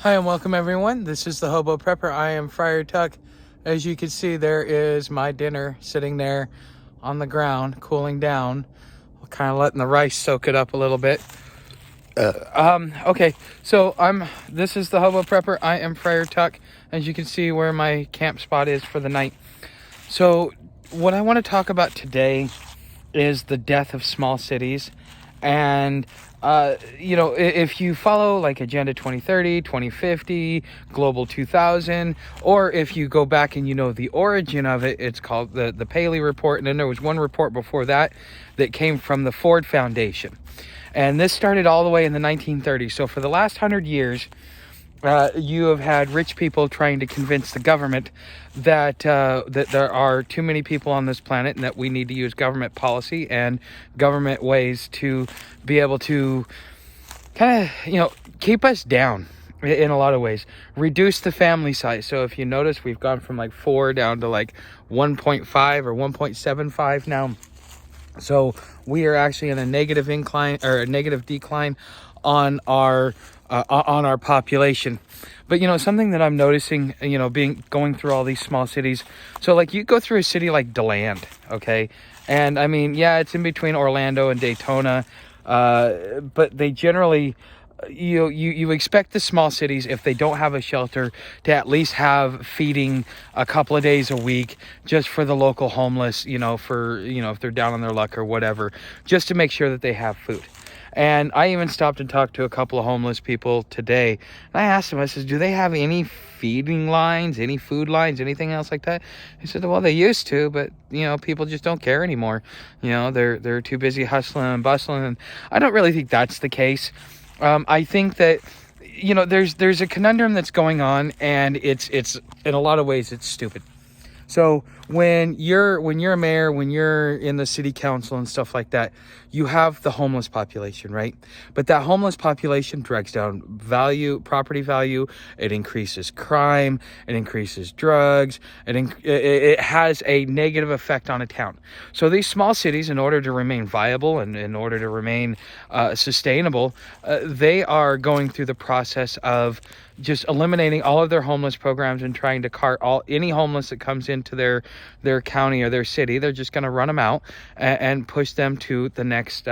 Hi and welcome everyone. This is the Hobo Prepper. I am Friar Tuck. As you can see, there is my dinner sitting there on the ground, cooling down. We're kind of letting the rice soak it up a little bit. Okay, so this is the Hobo Prepper. I am Friar Tuck. As you can see where my camp spot is for the night. So what I want to talk about today is the death of small cities. And if you follow like Agenda 2030, 2050, Global 2000, or if you go back and you know the origin of it, it's called the Paley Report. And then there was one report before that came from the Ford Foundation. And this started all the way in the 1930s. So for the last 100 years, you have had rich people trying to convince the government that there are too many people on this planet and that we need to use government policy and government ways to be able to kind of, keep us down in a lot of ways. Reduce the family size. So if you notice, we've gone from like 4 down to like 1.5 or 1.75 now. So we are actually in a negative incline or a negative decline on our population. But something that I'm noticing, going through all these small cities. So like you go through a city like DeLand, okay? And I mean, yeah, it's in between Orlando and Daytona, but they generally, you expect the small cities, if they don't have a shelter, to at least have feeding a couple of days a week just for the local homeless, if they're down on their luck or whatever, just to make sure that they have food. And I even stopped and talked to a couple of homeless people today. And I asked them, I said, do they have any feeding lines, any food lines, anything else like that? He said, well, they used to, but, people just don't care anymore. They're too busy hustling and bustling. And I don't really think that's the case. I think that, there's a conundrum that's going on, and it's in a lot of ways, it's stupid. So when you're a mayor, when you're in the city council and stuff like that, you have the homeless population, right? But that homeless population drags down property value. It increases crime. It increases drugs. It has a negative effect on a town. So these small cities, in order to remain viable and in order to remain sustainable, they are going through the process of just eliminating all of their homeless programs and trying to cart any homeless that comes into their county or their city. They're just going to run them out and push them to the next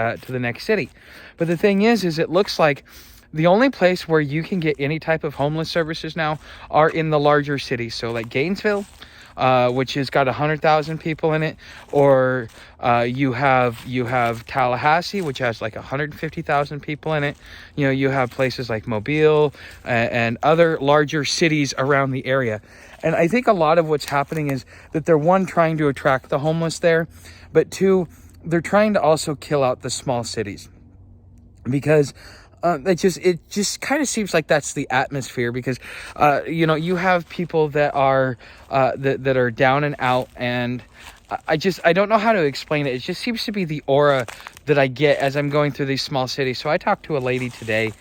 city. But the thing is it looks like the only place where you can get any type of homeless services now are in the larger cities. So like Gainesville, which has got 100,000 people in it, or you have Tallahassee, which has like 150,000 people in it. You have places like Mobile and other larger cities around the area. And I think a lot of what's happening is that they're, one, trying to attract the homeless there, but two, they're trying to also kill out the small cities, because it just kind of seems like that's the atmosphere, because you have people that are that are down and out, and I don't know how to explain it. It just seems to be the aura that I get as I'm going through these small cities. So I talked to a lady today,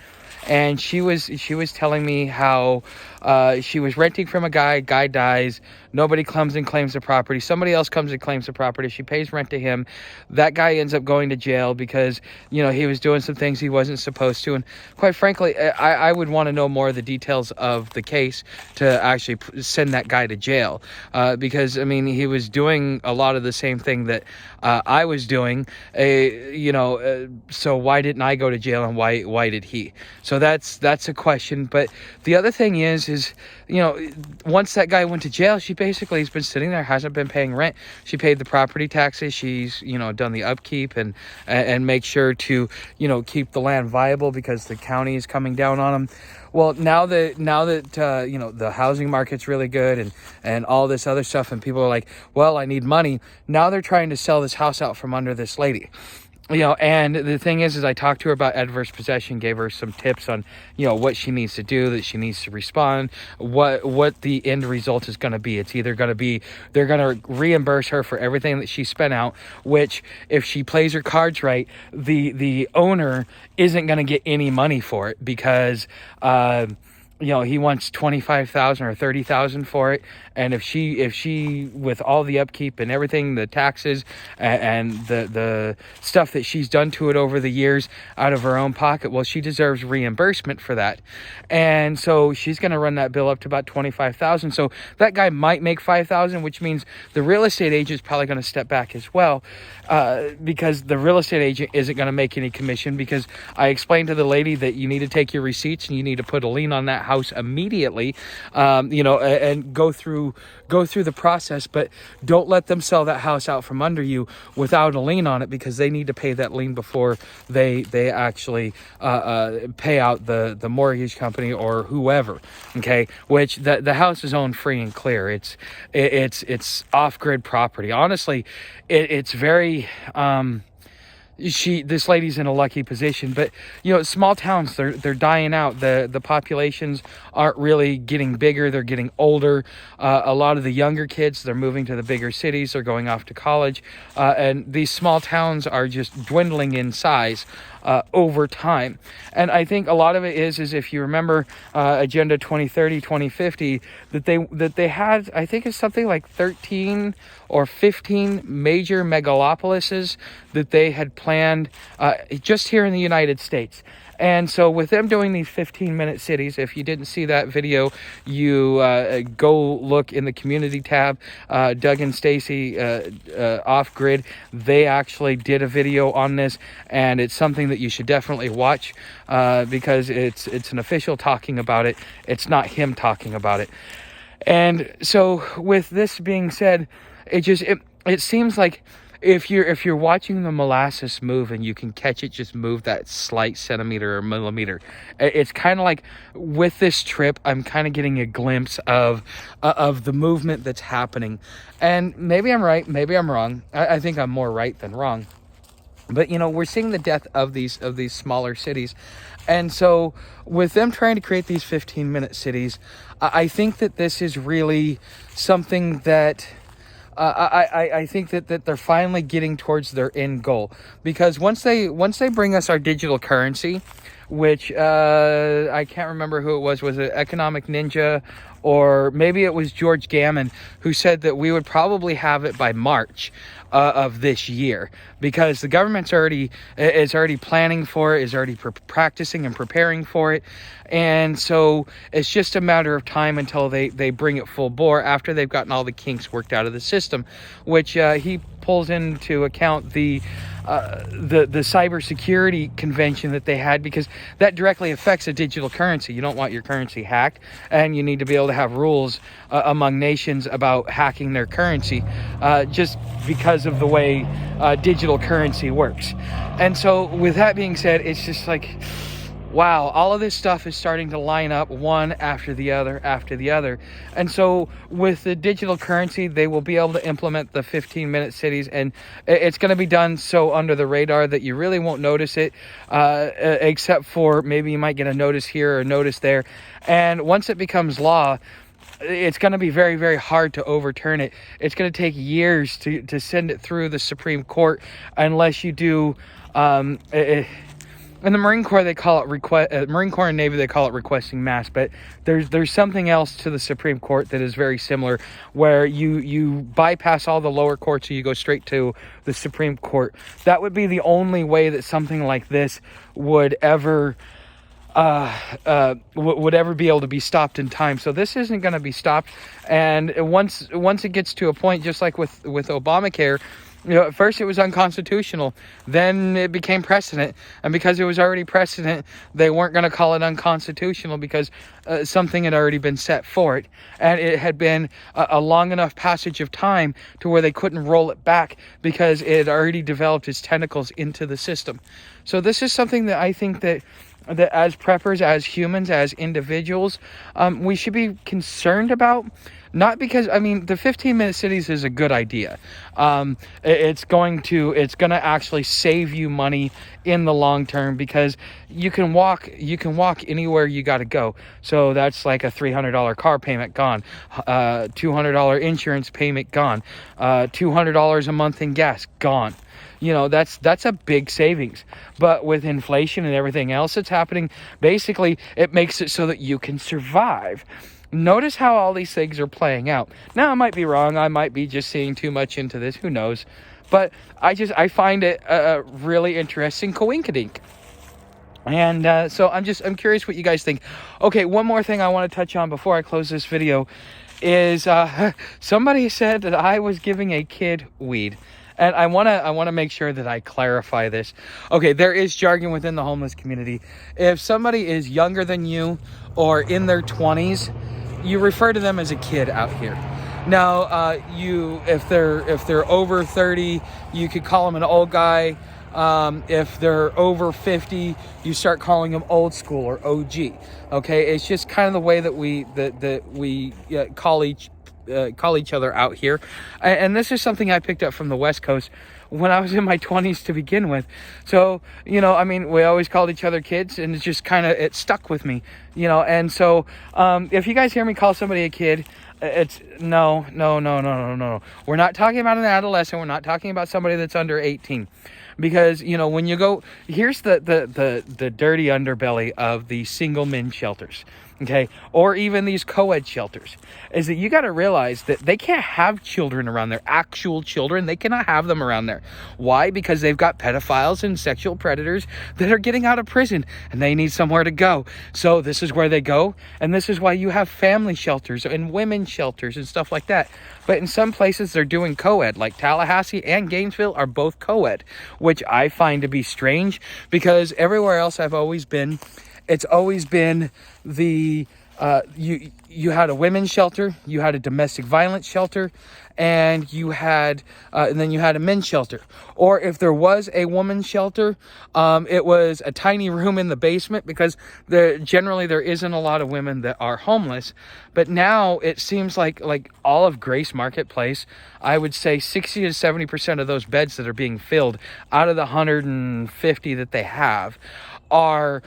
and she was telling me how she was renting from a guy dies, nobody comes and claims the property, somebody else comes and claims the property, she pays rent to him, that guy ends up going to jail because he was doing some things he wasn't supposed to. And quite frankly, I would want to know more of the details of the case to actually send that guy to jail, because I mean, he was doing a lot of the same thing that I was doing, so why didn't I go to jail, and why did he? So that's a question. But the other thing is once that guy went to jail, she basically has been sitting there, hasn't been paying rent. She paid the property taxes. She's done the upkeep and make sure to keep the land viable, because the county is coming down on them. Well, now that the housing market's really good and all this other stuff, and people are like, well, I need money. Now they're trying to sell this house out from under this lady. And the thing is I talked to her about adverse possession, gave her some tips on, what she needs to do, that she needs to respond, what the end result is going to be. It's either going to be, they're going to reimburse her for everything that she spent out, which if she plays her cards right, the owner isn't going to get any money for it, because, he wants 25,000 or 30,000 for it. And if she with all the upkeep and everything, the taxes and the stuff that she's done to it over the years out of her own pocket, well, she deserves reimbursement for that. And so she's going to run that bill up to about 25,000. So that guy might make 5,000, which means the real estate agent is probably going to step back as well, because the real estate agent isn't going to make any commission, because I explained to the lady that you need to take your receipts and you need to put a lien on that house immediately, and go through the process, but don't let them sell that house out from under you without a lien on it, because they need to pay that lien before they actually pay out the mortgage company or whoever. Okay, which the house is owned free and clear. It's off-grid property. Honestly, it's very this lady's in a lucky position. But small towns, they're dying out. The populations aren't really getting bigger, they're getting older. A lot of the younger kids, they're moving to the bigger cities, they're going off to college, and these small towns are just dwindling in size over time. And I think a lot of it is if you remember Agenda 2030, 2050, that they had, I think it's something like 13 or 15 major megalopolises that they had planned just here in the United States. And so with them doing these 15-minute cities, if you didn't see that video, you go look in the community tab. Doug and Stacy, Off Grid, they actually did a video on this, and it's something that you should definitely watch, because it's an official talking about it. It's not him talking about it. And so with this being said, it seems like if you're watching the molasses move and you can catch it just move that slight centimeter or millimeter, it's kind of like with this trip, I'm kind of getting a glimpse of the movement that's happening. And maybe I'm right, maybe I'm wrong. I think I'm more right than wrong. But we're seeing the death of these smaller cities. And so with them trying to create these 15-minute cities, I think that this is really something that I think that they're finally getting towards their end goal, because once they bring us our digital currency, which I can't remember who it was it Economic Ninja, or maybe it was George Gammon, who said that we would probably have it by March of this year, because the government's already planning for it, is already practicing and preparing for it. And so it's just a matter of time until they bring it full bore, after they've gotten all the kinks worked out of the system, which he pulls into account the cybersecurity convention that they had, because that directly affects a digital currency. You don't want your currency hacked, and you need to be able to have rules among nations about hacking their currency, just because of the way digital currency works. And so with that being said, it's just like, wow, all of this stuff is starting to line up one after the other. And so with the digital currency, they will be able to implement the 15-minute cities, and it's going to be done so under the radar that you really won't notice it, except for maybe you might get a notice here or a notice there. And once it becomes law, it's going to be very, very hard to overturn it. It's going to take years to send it through the Supreme Court, unless you do in the Marine Corps, they call it Marine Corps and Navy, they call it requesting mass. But there's something else to the Supreme Court that is very similar, where you bypass all the lower courts and you go straight to the Supreme Court. That would be the only way that something like this would ever be able to be stopped in time. So this isn't going to be stopped. And once it gets to a point, just like with Obamacare, at first it was unconstitutional, then it became precedent, and because it was already precedent, they weren't going to call it unconstitutional, because something had already been set for it, and it had been a long enough passage of time to where they couldn't roll it back, because it had already developed its tentacles into the system. So this is something that I think that as preppers, as humans, as individuals, we should be concerned about. Not because, the 15-minute cities is a good idea. It's going to actually save you money in the long term, because you can walk anywhere you got to go. So that's like a $300 car payment gone, $200 insurance payment gone, $200 a month in gas gone. you know, that's a big savings. But with inflation and everything else that's happening, basically it makes it so that you can survive. Notice how all these things are playing out. Now, I might be wrong. I might be just seeing too much into this. Who knows? But I find it a really interesting coinkydink. And so I'm curious what you guys think. Okay, one more thing I want to touch on before I close this video is somebody said that I was giving a kid weed. And I want to make sure that I clarify this. Okay, there is jargon within the homeless community. If somebody is younger than you or in their 20s, you refer to them as a kid out here. Now, if they're over 30, you could call them an old guy. If they're over 50, you start calling them old school or OG. Okay, it's just kind of the way that we call each other out here. And this is something I picked up from the West Coast when I was in my 20s to begin with. So, you know, I mean, we always called each other kids, and it's just kind of, it stuck with me, you know. And so if you guys hear me call somebody a kid, it's no. We're not talking about an adolescent. We're not talking about somebody that's under 18. Because, you know, when you go, here's the dirty underbelly of the single men shelters, okay, or even these co-ed shelters, is that you got to realize that they can't have children around there, actual children. They cannot have them around there. Why? Because they've got pedophiles and sexual predators that are getting out of prison, and they need somewhere to go. So this is where they go, and this is why you have family shelters and women's shelters and stuff like that. But in some places, they're doing co-ed, like Tallahassee and Gainesville are both co-ed, which I find to be strange, because everywhere else I've always been, it's always been the you had a women's shelter, you had a domestic violence shelter, and then you had a men's shelter. Or if there was a woman's shelter, it was a tiny room in the basement, because generally there isn't a lot of women that are homeless. But now it seems like all of Grace Marketplace, I would say 60 to 70% of those beds that are being filled out of the 150 that they have are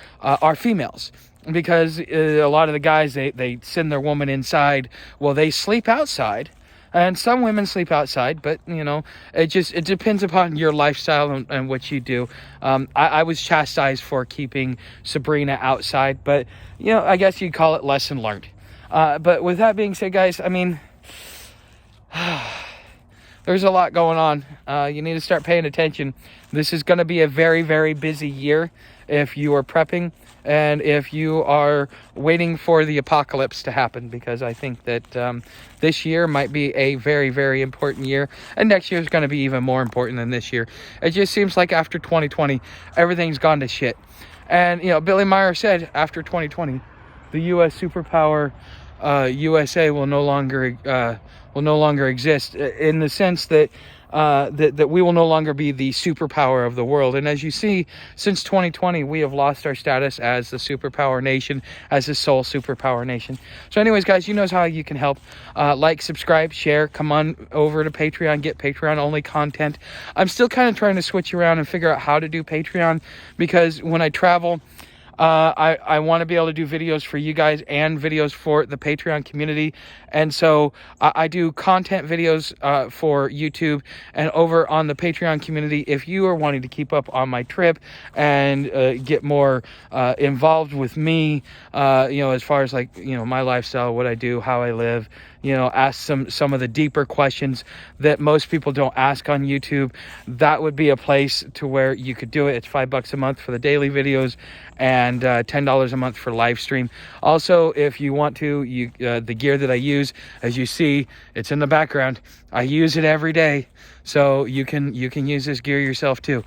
females. Because a lot of the guys, they send their woman inside. Well, they sleep outside, and some women sleep outside, but, you know, it depends upon your lifestyle and what you do. I was chastised for keeping Sabrina outside, but, you know, I guess you'd call it lesson learned. But with that being said, guys, I mean, there's a lot going on. You need to start paying attention. This is going to be a very, very busy year if you are prepping and if you are waiting for the apocalypse to happen, because I think that this year might be a very, very important year, and next year is going to be even more important than this year. It just seems like after 2020, everything's gone to shit. And, you know, Billy Meyer said after 2020, the U.S. superpower USA will no longer exist, in the sense that that we will no longer be the superpower of the world. And as you see, since 2020, we have lost our status as the superpower nation, as the sole superpower nation. So anyways, guys, you know how you can help. Like, subscribe, share, come on over to Patreon, get Patreon only content. I'm still kind of trying to switch around and figure out how to do Patreon, because when I travel, I want to be able to do videos for you guys and videos for the Patreon community. And so I do content videos for YouTube, and over on the Patreon community, if you are wanting to keep up on my trip and get more involved with me, you know, as far as, like, you know, my lifestyle, what I do, how I live, you know, ask some of the deeper questions that most people don't ask on YouTube, that would be a place to where you could do it. It's $5 a month for the daily videos, and $10 a month for live stream. Also, if you want to, the gear that I use, as you see, it's in the background. I use it every day, so you can use this gear yourself too.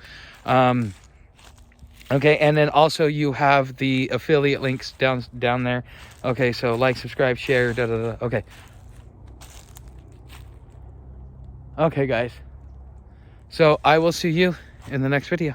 Okay, and then also you have the affiliate links down there. Okay, so like, subscribe, share, Okay. Okay, guys. So I will see you in the next video.